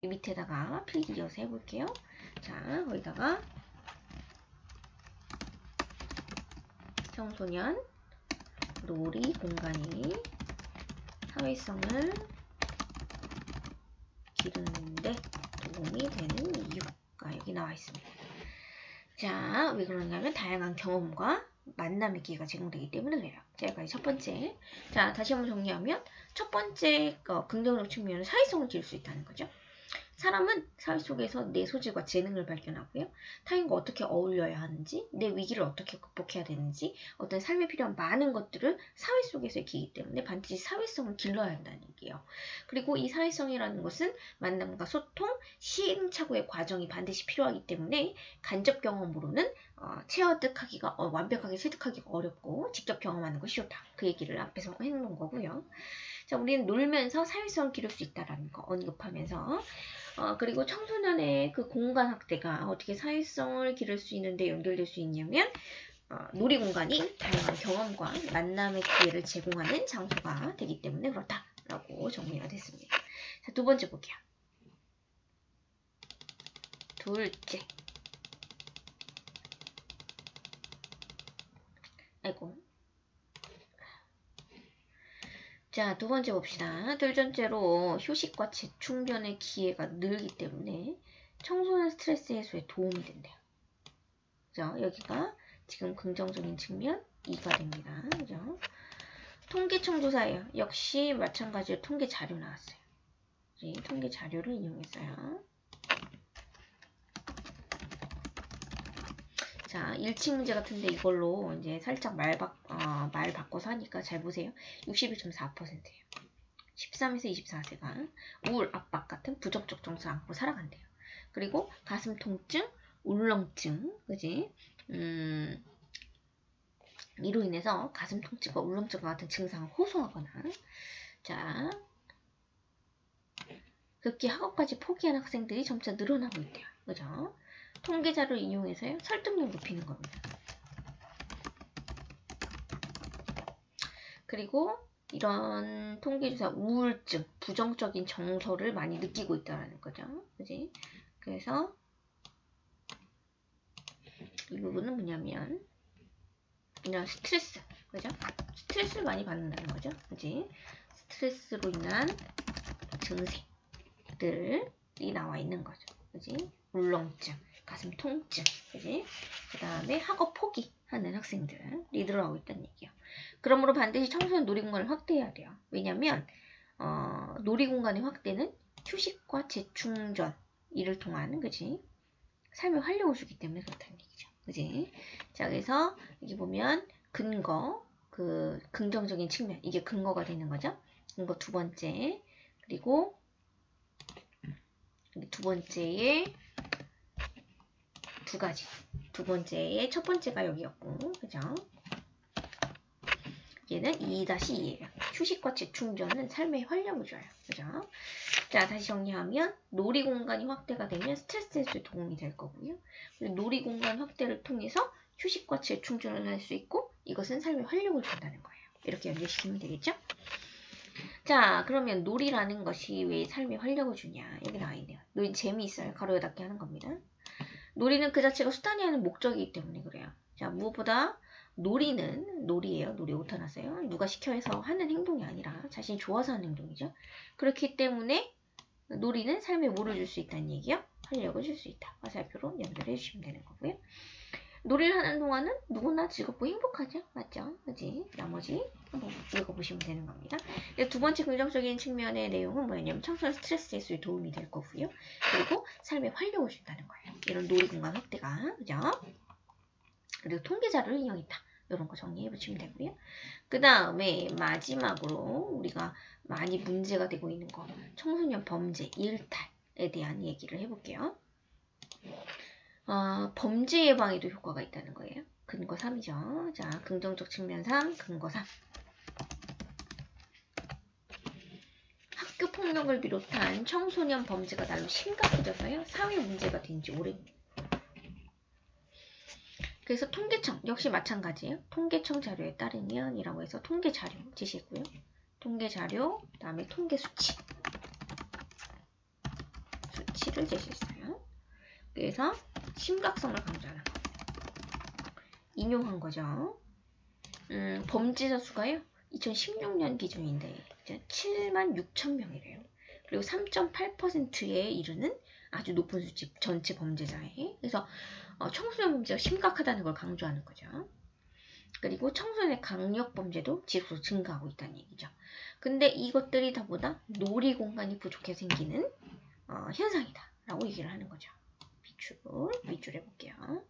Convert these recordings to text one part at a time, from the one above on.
밑에다가 필기 이어서 해볼게요. 자, 거기다가 청소년 놀이 공간이 사회성을 기르는데 도움이 되는 이유가 여기 나와 있습니다. 자, 왜 그러냐면 다양한 경험과 만남의 기회가 제공되기 때문에 그래요. 자, 여기까지 첫 번째. 자, 다시 한번 정리하면 첫 번째 긍정적 측면은 사회성을 기를 수 있다는 거죠. 사람은 사회 속에서 내 소질과 재능을 발견하고요. 타인과 어떻게 어울려야 하는지, 내 위기를 어떻게 극복해야 되는지, 어떤 삶에 필요한 많은 것들을 사회 속에서 익히기 때문에 반드시 사회성을 길러야 한다는 얘기예요. 그리고 이 사회성이라는 것은 만남과 소통, 시행착오의 과정이 반드시 필요하기 때문에 간접 경험으로는 완벽하게 체득하기가 어렵고 직접 경험하는 것이 좋다. 그 얘기를 앞에서 해놓은 거고요. 자, 우리는 놀면서 사회성을 기를 수 있다는 거 언급하면서 그리고 청소년의 그 공간 확대가 어떻게 사회성을 기를 수 있는데 연결될 수 있냐면 놀이 공간이 다양한 경험과 만남의 기회를 제공하는 장소가 되기 때문에 그렇다라고 정리가 됐습니다. 자, 두 번째 볼게요. 둘째. 아이고. 자, 두 번째 봅시다. 둘째로 휴식과 재충전의 기회가 늘기 때문에 청소년 스트레스 해소에 도움이 된대요. 그죠? 여기가 지금 긍정적인 측면 2가 됩니다. 그죠? 통계청 조사예요. 역시 마찬가지로 통계 자료 나왔어요. 통계 자료를 이용했어요. 자, 1층 문제 같은데 이걸로 이제 살짝 말 바꿔서 하니까 잘 보세요. 61.4%예요. 13에서 24세가 우울, 압박 같은 부정적 정서 안고 살아간대요. 그리고 가슴 통증, 울렁증, 그지? 이로 인해서 가슴 통증과 울렁증과 같은 증상을 호소하거나, 자, 급기 학업까지 포기하는 학생들이 점차 늘어나고 있대요. 그죠? 통계 자료를 이용해서요, 설득력 높이는 겁니다. 그리고 이런 통계조사 우울증, 부정적인 정서를 많이 느끼고 있다는 거죠. 그지? 그래서 이 부분은 뭐냐면 이런 스트레스, 그죠? 스트레스를 많이 받는다는 거죠. 그지? 스트레스로 인한 증세들이 나와 있는 거죠. 그지? 울렁증, 가슴 통증, 그지? 그 다음에 학업 포기하는 학생들이 늘어나고 있다는 얘기예요. 그러므로 반드시 청소년 놀이공간을 확대해야 돼요. 왜냐면 놀이공간의 확대는 휴식과 재충전 이를 통한 그지? 삶의 활력을 주기 때문에 그렇다는 얘기죠. 그지? 자, 그래서 여기 보면 근거, 그 긍정적인 측면, 이게 근거가 되는 거죠. 근거 두 번째, 그리고 두 번째에 두 가지. 두 번째에 첫 번째가 여기였고, 그죠? 얘는 2-2예요. 휴식과 재충전은 삶의 활력을 줘요. 그죠? 자, 다시 정리하면 놀이 공간이 확대가 되면 스트레스 해소에 도움이 될 거고요. 놀이 공간 확대를 통해서 휴식과 재충전을 할 수 있고 이것은 삶의 활력을 준다는 거예요. 이렇게 연결시키면 되겠죠? 자, 그러면 놀이라는 것이 왜 삶의 활력을 주냐? 여기 나와 있네요. 놀이 재미있어요. 가로에 닫게 하는 겁니다. 놀이는 그 자체가 수단이 아닌 목적이기 때문에 그래요. 자, 무엇보다 놀이는 놀이예요. 놀이 오타 났어요. 누가 시켜서 하는 행동이 아니라 자신이 좋아서 하는 행동이죠. 그렇기 때문에 놀이는 삶에 뭐를 줄 수 있다는 얘기요? 활력을 줄 수 있다. 화살표로 연결해 주시면 되는 거고요. 놀이를 하는 동안은 누구나 즐겁고 행복하죠. 맞죠? 그지? 나머지 한번 읽어보시면 되는 겁니다. 두 번째 긍정적인 측면의 내용은 뭐냐면 청소년 스트레스 해소에 도움이 될 거고요. 그리고 삶에 활력을 준다는 거예요. 이런 놀이 공간 확대가. 그죠? 그리고 통계 자료를 이용했다. 이런 거 정리해 보시면 되고요. 그 다음에 마지막으로 우리가 많이 문제가 되고 있는 거 청소년 범죄, 일탈에 대한 얘기를 해볼게요. 범죄 예방에도 효과가 있다는 거예요. 근거 3이죠. 자, 긍정적 측면 3, 근거 3. 학교 폭력을 비롯한 청소년 범죄가 날로 심각해져서요. 사회 문제가 된 지 오래입니다. 그래서 통계청 역시 마찬가지예요. 통계청 자료에 따르면 이라고 해서 통계 자료 제시했고요. 통계 자료, 그다음에 통계 수치. 가치를 제시했어요. 그래서 심각성을 강조하는 거. 인용한 거죠. 범죄자 수가요. 2016년 기준인데 76,000명이래요. 그리고 3.8%에 이르는 아주 높은 수치 전체 범죄자에. 그래서 청소년 범죄가 심각하다는 걸 강조하는 거죠. 그리고 청소년의 강력 범죄도 지속적으로 증가하고 있다는 얘기죠. 근데 이것들이 다보다 놀이 공간이 부족해 생기는 현상이다 라고 얘기를 하는 거죠. 밑줄 해볼게요.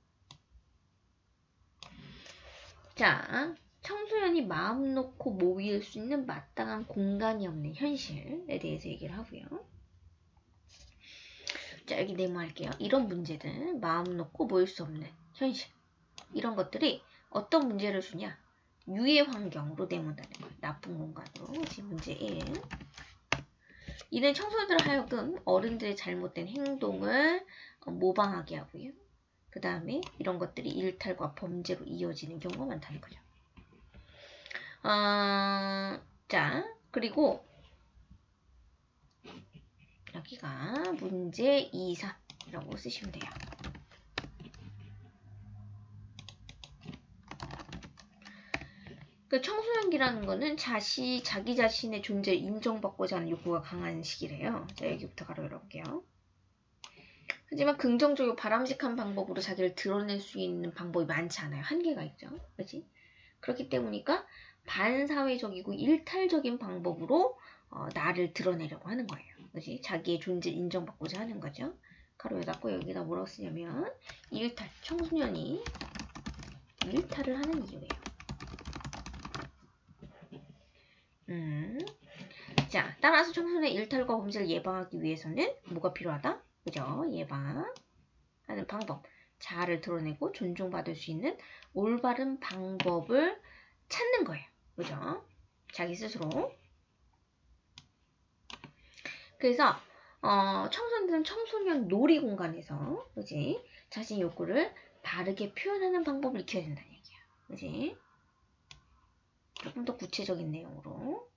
자, 청소년이 마음 놓고 모일 수 있는 마땅한 공간이 없는 현실에 대해서 얘기를 하고요. 자, 여기 네모할게요. 이런 문제들, 마음 놓고 모일 수 없는 현실, 이런 것들이 어떤 문제를 주냐? 유해 환경으로 내몬다는 거예요. 나쁜 공간으로. 지금 문제 1. 이는 청소년들 하여금 어른들의 잘못된 행동을 모방하게 하고요. 그 다음에 이런 것들이 일탈과 범죄로 이어지는 경우가 많다는 거죠. 자, 그리고 여기가 문제 2, 3이라고 쓰시면 돼요. 그 청소년기라는 거는 자기 자신의 존재를 인정받고자 하는 욕구가 강한 시기래요. 자, 여기부터 가로 열어볼게요. 하지만 긍정적이고 바람직한 방법으로 자기를 드러낼 수 있는 방법이 많지 않아요. 한계가 있죠. 그렇지? 그렇기 때문이니까 반사회적이고 일탈적인 방법으로 나를 드러내려고 하는 거예요. 그렇지? 자기의 존재를 인정받고자 하는 거죠. 가로 열었고 여기다 뭐라고 쓰냐면 일탈, 청소년이 일탈을 하는 이유예요. 자, 따라서 청소년의 일탈과 범죄를 예방하기 위해서는 뭐가 필요하다? 그죠? 예방하는 방법. 자아를 드러내고 존중받을 수 있는 올바른 방법을 찾는 거예요. 그죠? 자기 스스로. 그래서 청소년들은 청소년 놀이 공간에서 그지? 자신의 욕구를 바르게 표현하는 방법을 익혀야 된다는 얘기야. 그지? 조금 더 구체적인 내용으로.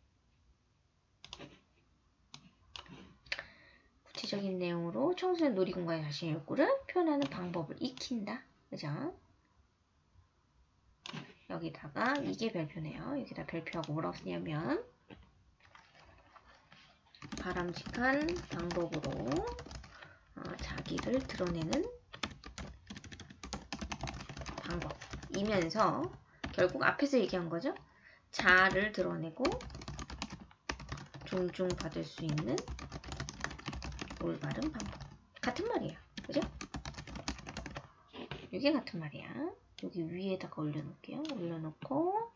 구체적인 내용으로 청소년 놀이 공간에 자신의 욕구를 표현하는 방법을 익힌다. 그죠? 여기다가 이게 별표네요. 여기다 별표하고 뭐라고 쓰냐면 바람직한 방법으로 자기를 드러내는 방법이면서 결국 앞에서 얘기한 거죠. 자아를 드러내고 존중받을 수 있는 올바른 방법. 같은 말이야. 그죠? 이게 같은 말이야. 여기 위에다가 올려놓을게요. 올려놓고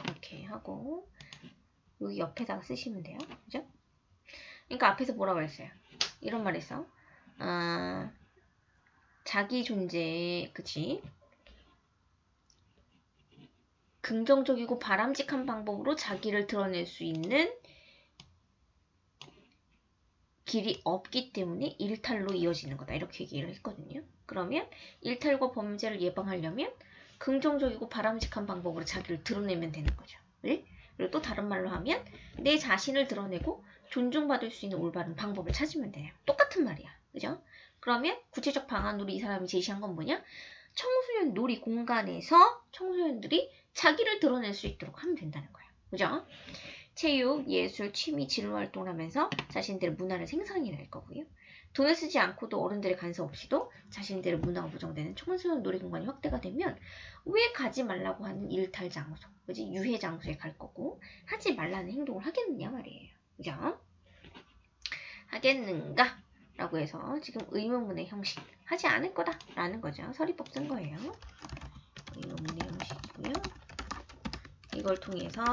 이렇게 하고 여기 옆에다가 쓰시면 돼요. 그죠? 그러니까 앞에서 뭐라고 그랬어요? 이런 말 했어. 자기 존재, 그치? 긍정적이고 바람직한 방법으로 자기를 드러낼 수 있는 길이 없기 때문에 일탈로 이어지는 거다. 이렇게 얘기를 했거든요. 그러면 일탈과 범죄를 예방하려면 긍정적이고 바람직한 방법으로 자기를 드러내면 되는 거죠. 네? 그리고 또 다른 말로 하면 내 자신을 드러내고 존중받을 수 있는 올바른 방법을 찾으면 돼요. 똑같은 말이야. 그죠? 그러면 구체적 방안으로 이 사람이 제시한 건 뭐냐? 청소년 놀이 공간에서 청소년들이 자기를 드러낼 수 있도록 하면 된다는 거예요. 그죠? 체육, 예술, 취미, 진로 활동을 하면서 자신들의 문화를 생산해낼 거고요. 돈을 쓰지 않고도 어른들의 간섭 없이도 자신들의 문화가 보장되는 청소년 놀이공간이 확대가 되면 왜 가지 말라고 하는 일탈 장소, 그지? 유해 장소에 갈 거고 하지 말라는 행동을 하겠느냐 말이에요. 그죠? 하겠는가? 라고 해서 지금 의문문의 형식 하지 않을 거다 라는 거죠. 서리법 쓴 거예요. 의문문의 형식이고요. 이걸 통해서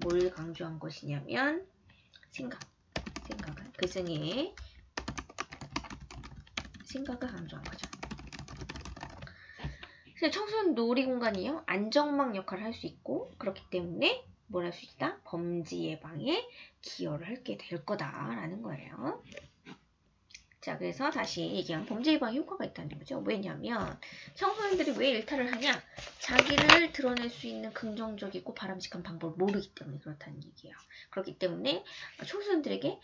뭘 강조한 것이냐면 생각을 글쓴이의 생각을 강조한 거죠. 그래서 청소년 놀이 공간이요 안정망 역할을 할 수 있고 그렇기 때문에 뭘 할 수 있다? 범죄 예방에 기여를 하게 될 거다라는 거예요. 자, 그래서 다시 얘기한 범죄 예방에 효과가 있다는 거죠. 왜냐하면 청소년들이 왜 일탈을 하냐? 자기를 드러낼 수 있는 긍정적이고 바람직한 방법을 모르기 때문에 그렇다는 얘기예요. 그렇기 때문에 청소년들에게